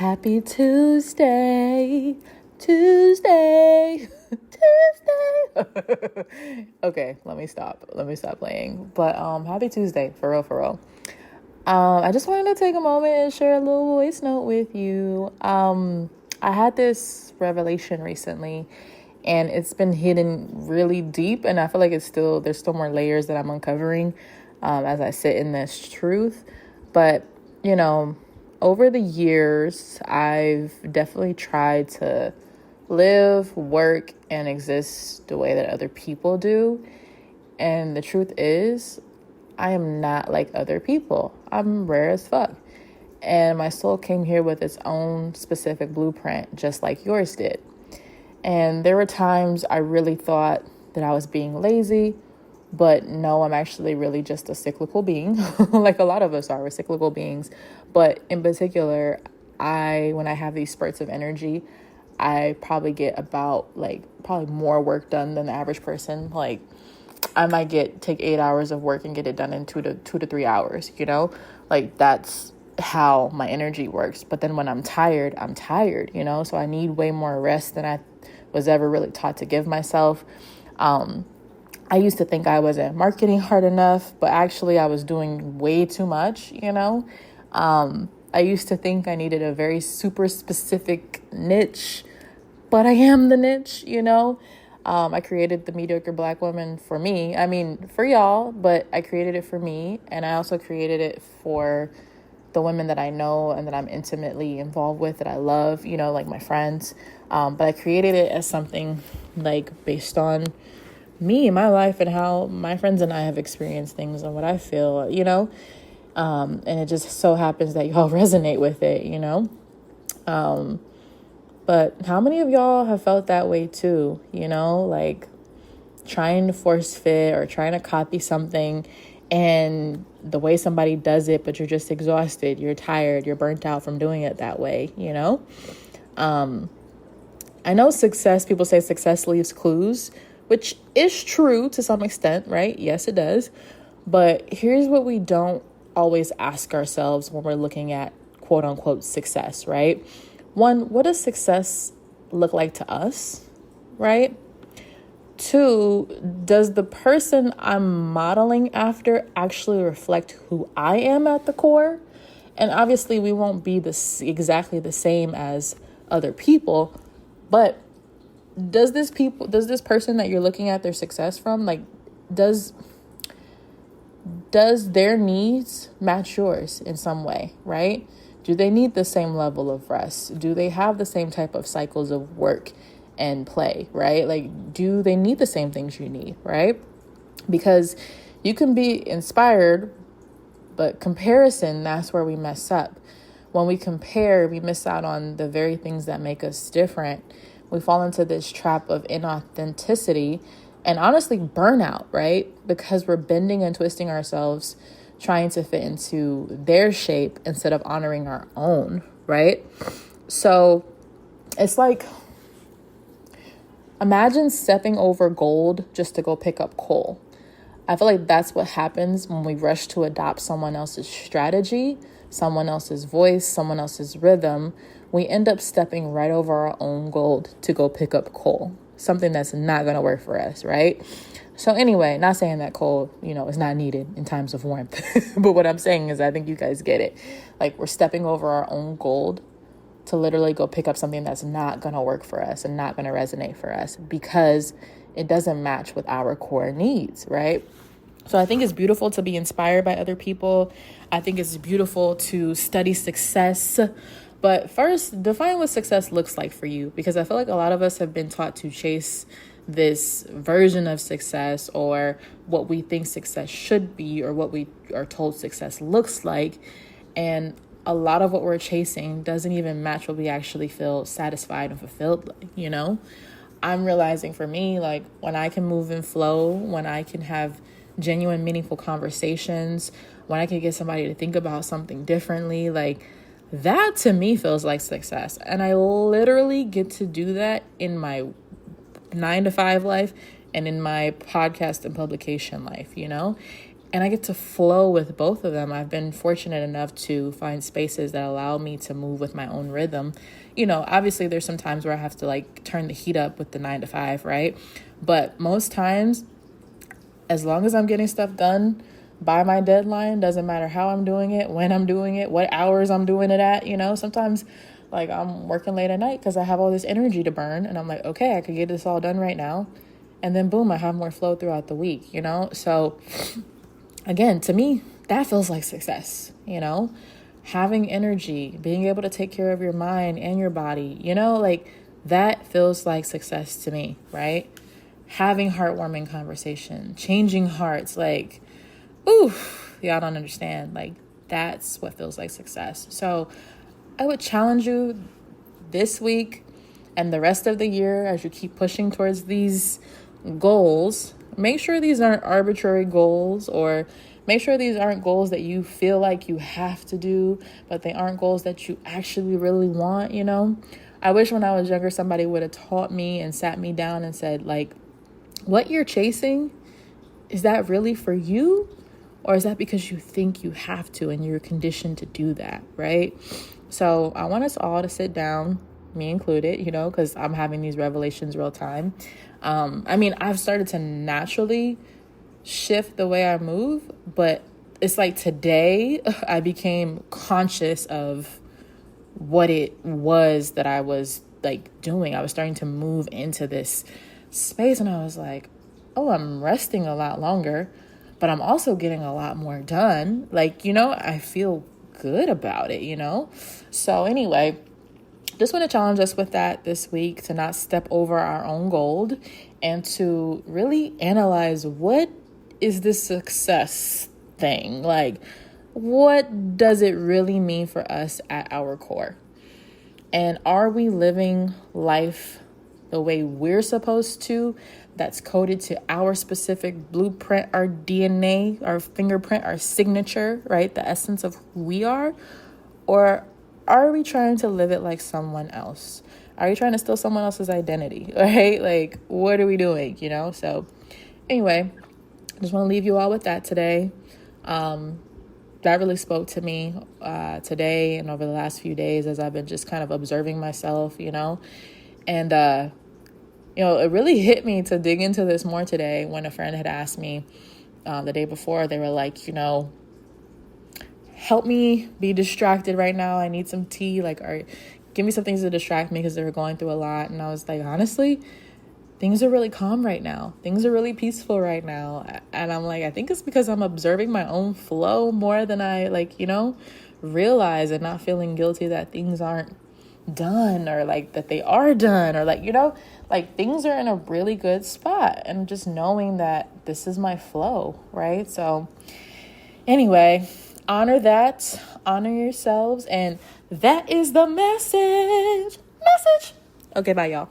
Happy Tuesday, Tuesday, Tuesday. Okay, let me stop playing. But happy Tuesday, for real. I just wanted to take a moment and share a little voice note with you. I had this revelation recently, and it's been hidden really deep, and I feel like there's still more layers that I'm uncovering as I sit in this truth. But over the years, I've definitely tried to live, work, and exist the way that other people do. And the truth is, I am not like other people. I'm rare as fuck. And my soul came here with its own specific blueprint, just like yours did. And there were times I really thought that I was being lazy, but no, I'm actually really just a cyclical being. Like a lot of us are, we're cyclical beings. But in particular, when I have these spurts of energy, I probably get probably more work done than the average person. Like I might take 8 hours of work and get it done in 2 to 3 hours, like that's how my energy works. But then when I'm tired, so I need way more rest than I was ever really taught to give myself. I used to think I wasn't marketing hard enough, but actually I was doing way too much, I used to think I needed a very super specific niche, but I am the niche, I created the mediocre Black woman for me. I mean, for y'all, but I created it for me. And I also created it for the women that I know and that I'm intimately involved with, that I love, like my friends. But I created it as something based on me, my life, and how my friends and I have experienced things and what I feel, and it just so happens that y'all resonate with it, but how many of y'all have felt that way too, like trying to force fit or trying to copy something and the way somebody does it, but you're just exhausted, you're tired, you're burnt out from doing it that way, I know people say success leaves clues, which is true to some extent, right? Yes, it does. But here's what we don't always ask ourselves when we're looking at quote unquote success, right? One, what does success look like to us, right? Two, does the person I'm modeling after actually reflect who I am at the core? And obviously we won't be exactly the same as other people, but does this person that you're looking at their success from, does their needs match yours in some way, right? Do they need the same level of rest? Do they have the same type of cycles of work and play, right? Do they need the same things you need, right? Because you can be inspired, but comparison, that's where we mess up. When we compare, we miss out on the very things that make us different. We fall into this trap of inauthenticity and honestly burnout, right? Because we're bending and twisting ourselves, trying to fit into their shape instead of honoring our own, right? So it's like, imagine stepping over gold just to go pick up coal. I feel like that's what happens when we rush to adopt someone else's strategy, someone else's voice, someone else's rhythm. We end up stepping right over our own gold to go pick up coal, something that's not going to work for us, right? So anyway, not saying that coal, is not needed in times of warmth. But what I'm saying is I think you guys get it. We're stepping over our own gold to literally go pick up something that's not going to work for us and not going to resonate for us because it doesn't match with our core needs, right? So I think it's beautiful to be inspired by other people. I think it's beautiful to study success. But first, define what success looks like for you, because I feel like a lot of us have been taught to chase this version of success or what we think success should be or what we are told success looks like. And a lot of what we're chasing doesn't even match what we actually feel satisfied and fulfilled, I'm realizing for me, when I can move and flow, when I can have genuine, meaningful conversations, when I can get somebody to think about something differently, that to me feels like success. And I literally get to do that in my 9-to-5 life and in my podcast and publication life, And I get to flow with both of them. I've been fortunate enough to find spaces that allow me to move with my own rhythm. Obviously there's some times where I have to like turn the heat up with the 9 to 5, right? But most times, as long as I'm getting stuff done by my deadline, doesn't matter how I'm doing it, when I'm doing it, what hours I'm doing it at, sometimes like I'm working late at night because I have all this energy to burn and I'm like, okay, I could get this all done right now. And then boom, I have more flow throughout the week, So again, to me, that feels like success, having energy, being able to take care of your mind and your body, like that feels like success to me, right? Having heartwarming conversation, changing hearts, like, ooh, y'all don't understand. Like, that's what feels like success. So I would challenge you this week and the rest of the year as you keep pushing towards these goals. Make sure these aren't arbitrary goals, or make sure these aren't goals that you feel like you have to do, but they aren't goals that you actually really want, I wish when I was younger, somebody would have taught me and sat me down and said, like, what you're chasing, is that really for you? Or is that because you think you have to and you're conditioned to do that, right? So I want us all to sit down, me included, because I'm having these revelations real time. I've started to naturally shift the way I move, but it's like today I became conscious of what it was that I was like doing. I was starting to move into this space and I was like, oh, I'm resting a lot longer, but I'm also getting a lot more done. Like, I feel good about it, So anyway, just want to challenge us with that this week, to not step over our own goal and to really analyze, what is this success thing? Like, what does it really mean for us at our core? And are we living life the way we're supposed to, that's coded to our specific blueprint, our DNA, our fingerprint, our signature, right? The essence of who we are? Or are we trying to live it like someone else? Are you trying to steal someone else's identity, right? Like, what are we doing, So anyway, just want to leave you all with that today. That really spoke to me today and over the last few days as I've been just kind of observing myself, And, it really hit me to dig into this more today when a friend had asked me the day before. They were like, help me be distracted right now. I need some tea. Like, give me some things to distract me because they were going through a lot. And I was like, honestly, things are really calm right now. Things are really peaceful right now. And I'm like, I think it's because I'm observing my own flow more than I realize, and not feeling guilty that things aren't done, or like that they are done, or like things are in a really good spot, and just knowing that this is my flow, right? So anyway, honor that, honor yourselves, and that is the message. Okay, bye y'all.